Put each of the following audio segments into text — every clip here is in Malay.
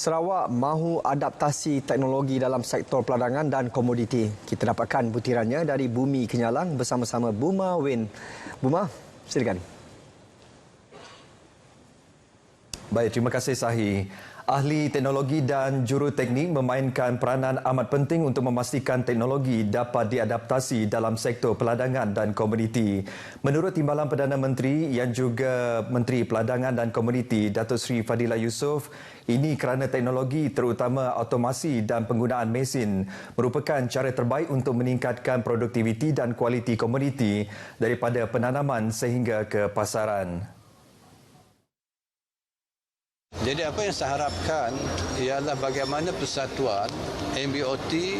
Sarawak mahu adaptasi teknologi dalam sektor peladangan dan komoditi. Kita dapatkan butirannya dari Bumi Kenyalang bersama-sama Buma Win. Buma, silakan. Baik, terima kasih Sahi. Ahli teknologi dan juruteknik memainkan peranan amat penting untuk memastikan teknologi dapat diadaptasi dalam sektor peladangan dan komoditi. Menurut Timbalan Perdana Menteri yang juga Menteri Peladangan dan Komoditi, Datuk Seri Fadilah Yusof, ini kerana teknologi terutama automasi dan penggunaan mesin merupakan cara terbaik untuk meningkatkan produktiviti dan kualiti komoditi daripada penanaman sehingga ke pasaran. Jadi apa yang saya harapkan ialah bagaimana persatuan MBOT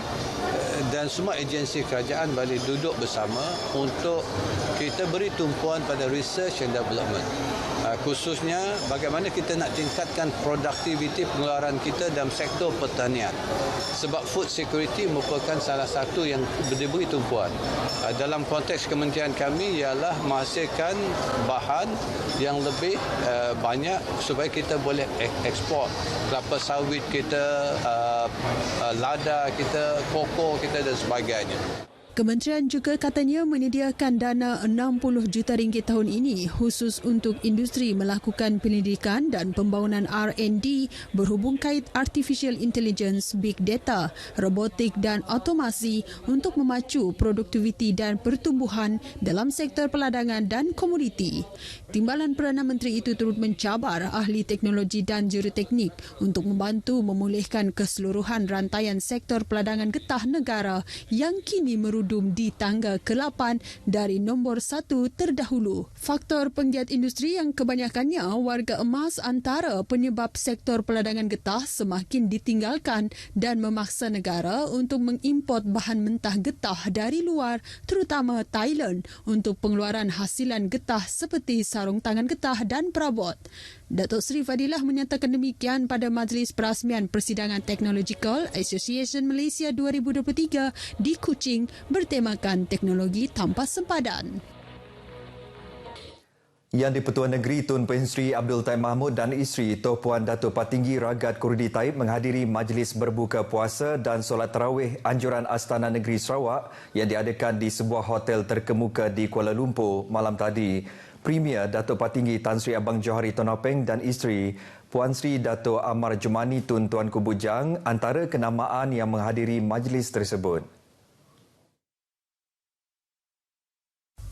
dan semua agensi kerajaan boleh duduk bersama untuk kita beri tumpuan pada research and development. Khususnya bagaimana kita nak tingkatkan produktiviti pengeluaran kita dalam sektor pertanian. Sebab food security merupakan salah satu yang diberi tumpuan. Dalam konteks kementerian kami ialah menghasilkan bahan yang lebih banyak supaya kita boleh ekspor kelapa sawit kita, lada kita, koko kita dan sebagainya. Kementerian juga katanya menyediakan dana RM60 juta tahun ini khusus untuk industri melakukan penyelidikan dan pembangunan R&D berhubung kait Artificial Intelligence, Big Data, robotik dan automasi untuk memacu produktiviti dan pertumbuhan dalam sektor peladangan dan komoditi. Timbalan Perdana Menteri itu turut mencabar ahli teknologi dan juruteknik untuk membantu memulihkan keseluruhan rantaian sektor peladangan getah negara yang kini di tangga ke-8 dari nombor 1 terdahulu. Faktor penggiat industri yang kebanyakannya warga emas antara penyebab sektor peladangan getah semakin ditinggalkan dan memaksa negara untuk mengimport bahan mentah getah dari luar, terutama Thailand, untuk pengeluaran hasilan getah seperti sarung tangan getah dan perabot. Datuk Seri Fadilah menyatakan demikian pada Majlis Perasmian Persidangan Technological Association Malaysia 2023 di Kuching bertemakan teknologi tanpa sempadan. Yang di-Pertuan Negeri Tun Pehin Sri Abdul Taib Mahmud dan isteri Tuan Puan Datuk Patinggi Ragat Kurdi Taib menghadiri majlis berbuka puasa dan solat tarawih anjuran Astana Negeri Sarawak yang diadakan di sebuah hotel terkemuka di Kuala Lumpur malam tadi. Premier Datuk Patinggi Tan Sri Abang Johari Tonopeng dan isteri Puan Sri Datuk Amar Jumani Tun Tuanku Bujang antara kenamaan yang menghadiri majlis tersebut.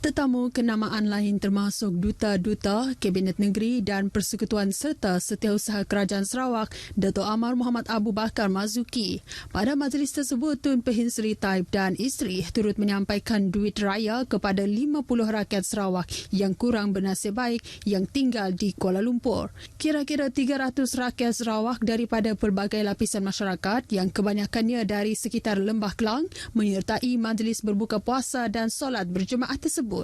Tetamu kenamaan lain termasuk Duta-Duta, Kabinet Negeri dan Persekutuan serta Setiausaha Kerajaan Sarawak, Dato' Amar Muhammad Abu Bakar Mazuki. Pada majlis tersebut, Tun Pehin Sri Taib dan isteri turut menyampaikan duit raya kepada 50 rakyat Sarawak yang kurang bernasib baik yang tinggal di Kuala Lumpur. Kira-kira 300 rakyat Sarawak daripada pelbagai lapisan masyarakat yang kebanyakannya dari sekitar Lembah Kelang menyertai majlis berbuka puasa dan solat berjemaah tersebut.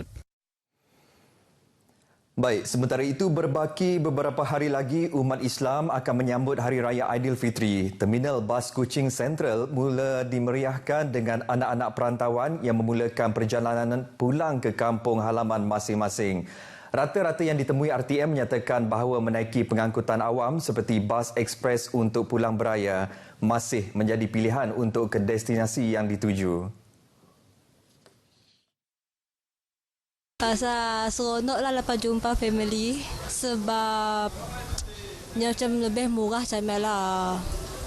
Baik, sementara itu berbaki beberapa hari lagi umat Islam akan menyambut Hari Raya Aidilfitri. Terminal bas Kuching Central mula dimeriahkan dengan anak-anak perantauan yang memulakan perjalanan pulang ke kampung halaman masing-masing. Rata-rata yang ditemui RTM menyatakan bahawa menaiki pengangkutan awam seperti bas ekspres untuk pulang beraya masih menjadi pilihan untuk ke destinasi yang dituju. Rasa seronok lah lepas jumpa family sebab macam lebih murah macam lah.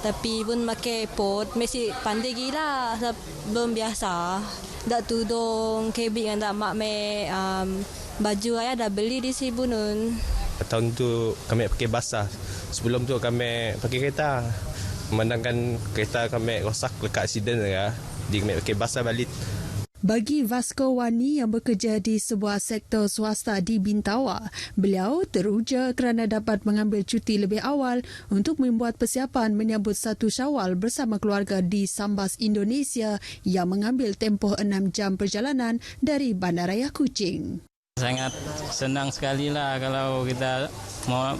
Tapi pun pakai pot mesti pandai gila sebab belum biasa. Dak tudung kebik yang dak mak me baju ayah dah beli di Sibunun. Tahun tu kami pakai basah. Sebelum tu kami pakai kereta. Memandangkan kereta kami rosak lekat aksiden ya. Jadi kami pakai basah balik. Bagi Vasco Wani yang bekerja di sebuah sektor swasta di Bintawa, beliau teruja kerana dapat mengambil cuti lebih awal untuk membuat persiapan menyambut 1 Syawal bersama keluarga di Sambas, Indonesia yang mengambil tempoh 6 jam perjalanan dari Bandaraya Kuching. Sangat senang sekali lah kalau kita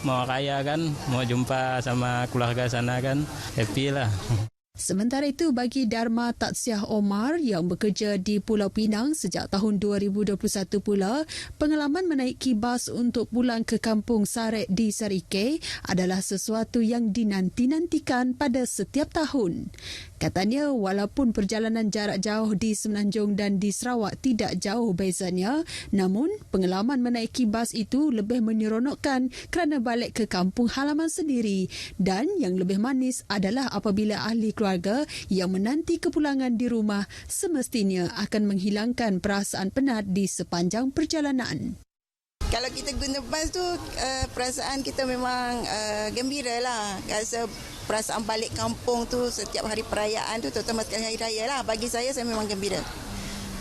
mau raya kan, mau jumpa sama keluarga sana kan, happy lah. Sementara itu, bagi Dharma Tatsiah Omar yang bekerja di Pulau Pinang sejak tahun 2021 pula, pengalaman menaiki bas untuk pulang ke kampung Sarek di Sarike adalah sesuatu yang dinanti-nantikan pada setiap tahun. Katanya, walaupun perjalanan jarak jauh di Semenanjung dan di Sarawak tidak jauh bezanya, namun pengalaman menaiki bas itu lebih menyeronokkan kerana balik ke kampung halaman sendiri, dan yang lebih manis adalah apabila ahli keluarga yang menanti kepulangan di rumah semestinya akan menghilangkan perasaan penat di sepanjang perjalanan. Kalau kita guna bas tu, perasaan kita memang gembira lah. Rasa perasaan balik kampung tu setiap hari perayaan tu, terutama sekali hari raya lah. Bagi saya memang gembira.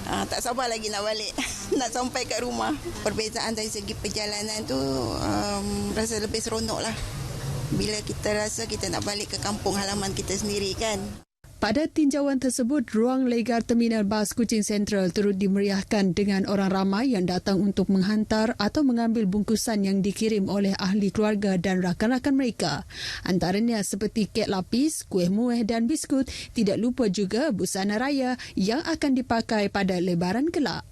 Tak sabar lagi nak balik, nak sampai kat rumah. Perbezaan dari segi perjalanan tu rasa lebih seronok lah. Bila kita rasa kita nak balik ke kampung halaman kita sendiri kan. Pada tinjauan tersebut, ruang legar Terminal Bas Kuching Sentral turut dimeriahkan dengan orang ramai yang datang untuk menghantar atau mengambil bungkusan yang dikirim oleh ahli keluarga dan rakan-rakan mereka. Antaranya seperti kek lapis, kuih muih dan biskut, tidak lupa juga busana raya yang akan dipakai pada Lebaran kelak.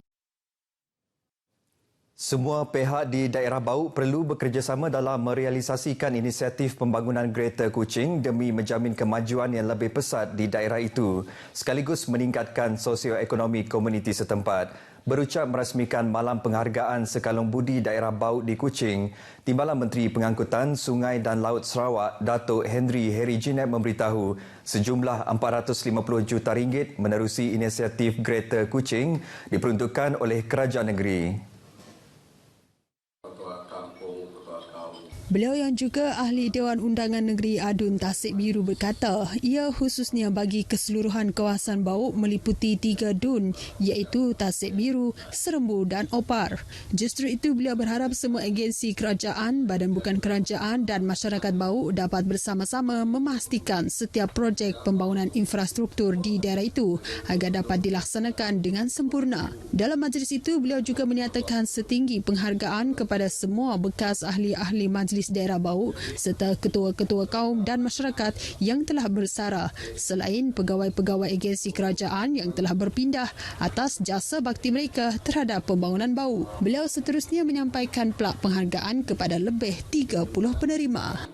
Semua pihak di daerah Bauk perlu bekerjasama dalam merealisasikan inisiatif pembangunan Greater Kuching demi menjamin kemajuan yang lebih pesat di daerah itu sekaligus meningkatkan sosioekonomi komuniti setempat. Berucap merasmikan Malam Penghargaan Sekalung Budi Daerah Bauk di Kuching, Timbalan Menteri Pengangkutan Sungai dan Laut Sarawak, Datuk Henry Jinet memberitahu sejumlah RM450 juta menerusi inisiatif Greater Kuching diperuntukkan oleh kerajaan negeri. Beliau yang juga ahli Dewan Undangan Negeri Adun Tasik Biru berkata, ia khususnya bagi keseluruhan kawasan Bauk meliputi 3 dun iaitu Tasik Biru, Serembu dan Opar. Justru itu beliau berharap semua agensi kerajaan, badan bukan kerajaan dan masyarakat Bauk dapat bersama-sama memastikan setiap projek pembangunan infrastruktur di daerah itu agar dapat dilaksanakan dengan sempurna. Dalam majlis itu, beliau juga menyatakan setinggi penghargaan kepada semua bekas ahli-ahli majlis daerah Bauk serta ketua-ketua kaum dan masyarakat yang telah bersara selain pegawai-pegawai agensi kerajaan yang telah berpindah atas jasa bakti mereka terhadap pembangunan Bauk. Beliau seterusnya menyampaikan plak penghargaan kepada lebih 30 penerima.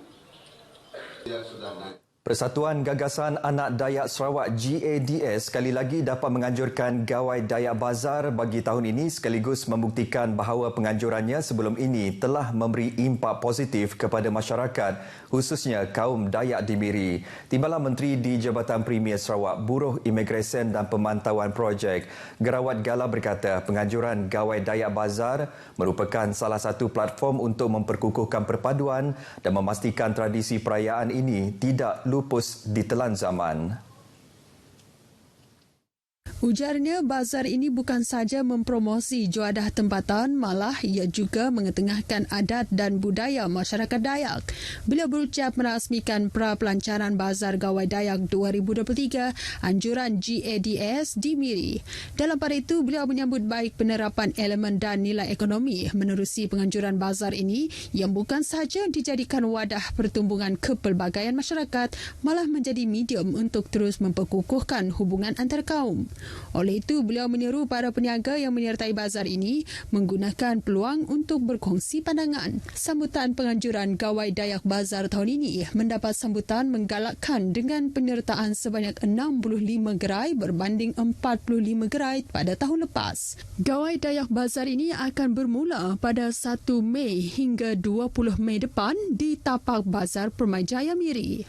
Persatuan Gagasan Anak Dayak Sarawak GADS sekali lagi dapat menganjurkan Gawai Dayak Bazar bagi tahun ini sekaligus membuktikan bahawa penganjurannya sebelum ini telah memberi impak positif kepada masyarakat, khususnya kaum Dayak di Miri. Timbalan Menteri di Jabatan Premier Sarawak, Buruh Imigresen dan Pemantauan Projek, Gerawat Gala berkata penganjuran Gawai Dayak Bazar merupakan salah satu platform untuk memperkukuhkan perpaduan dan memastikan tradisi perayaan ini tidak lupus ditelan zaman. Ujarnya, bazar ini bukan saja mempromosi juadah tempatan, malah ia juga mengetengahkan adat dan budaya masyarakat Dayak. Beliau berucap merasmikan pra-pelancaran Bazar Gawai Dayak 2023 anjuran GADS di Miri. Dalam pada itu, beliau menyambut baik penerapan elemen dan nilai ekonomi menerusi penganjuran bazar ini yang bukan sahaja dijadikan wadah pertumbuhan kepelbagaian masyarakat, malah menjadi medium untuk terus memperkukuhkan hubungan antar kaum. Oleh itu, beliau menyeru para peniaga yang menyertai bazar ini menggunakan peluang untuk berkongsi pandangan. Sambutan penganjuran Gawai Dayak Bazar tahun ini mendapat sambutan menggalakkan dengan penyertaan sebanyak 65 gerai berbanding 45 gerai pada tahun lepas. Gawai Dayak Bazar ini akan bermula pada 1 Mei hingga 20 Mei depan di tapak Bazar Permajaya Miri.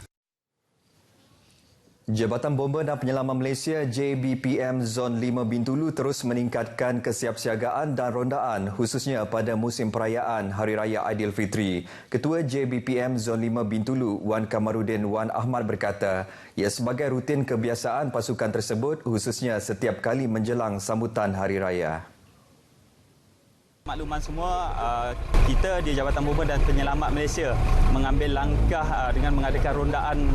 Jabatan Bomba dan Penyelaman Malaysia JBPM Zon 5 Bintulu terus meningkatkan kesiapsiagaan dan rondaan khususnya pada musim perayaan Hari Raya Aidilfitri. Ketua JBPM Zon 5 Bintulu Wan Kamarudin Wan Ahmad berkata, ia sebagai rutin kebiasaan pasukan tersebut khususnya setiap kali menjelang sambutan Hari Raya. Makluman semua, kita di Jabatan Bomba dan Penyelamat Malaysia mengambil langkah dengan mengadakan rondaan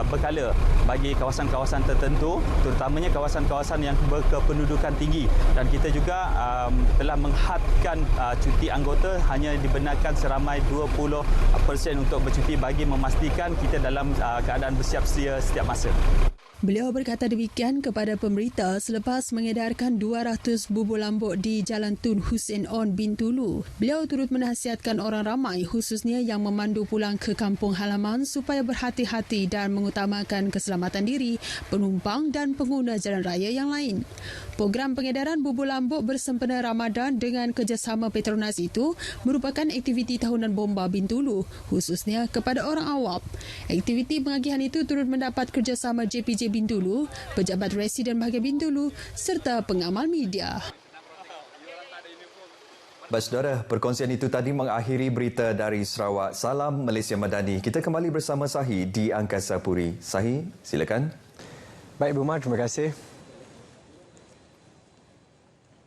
berkala bagi kawasan-kawasan tertentu, terutamanya kawasan-kawasan yang berkependudukan tinggi, dan kita juga telah menghadkan cuti anggota hanya dibenarkan seramai 20% untuk bercuti bagi memastikan kita dalam keadaan bersiap sedia setiap masa. Beliau berkata demikian kepada pemberita selepas mengedarkan 200 bubur lambuk di Jalan Tun Hussein On Bintulu. Beliau turut menasihatkan orang ramai khususnya yang memandu pulang ke kampung halaman supaya berhati-hati dan mengutamakan keselamatan diri, penumpang dan pengguna jalan raya yang lain. Program pengedaran bubur lambuk bersempena Ramadan dengan kerjasama Petronas itu merupakan aktiviti tahunan Bomba Bintulu, khususnya kepada orang awam. Aktiviti pengagihan itu turut mendapat kerjasama JPJ Bintulu, pejabat residen bahagian Bintulu serta pengamal media. Baik saudara, perkongsian itu tadi mengakhiri berita dari Sarawak. Salam Malaysia Madani. Kita kembali bersama Sahi di Angkasa Puri. Sahi, silakan. Baik, Buma, terima kasih.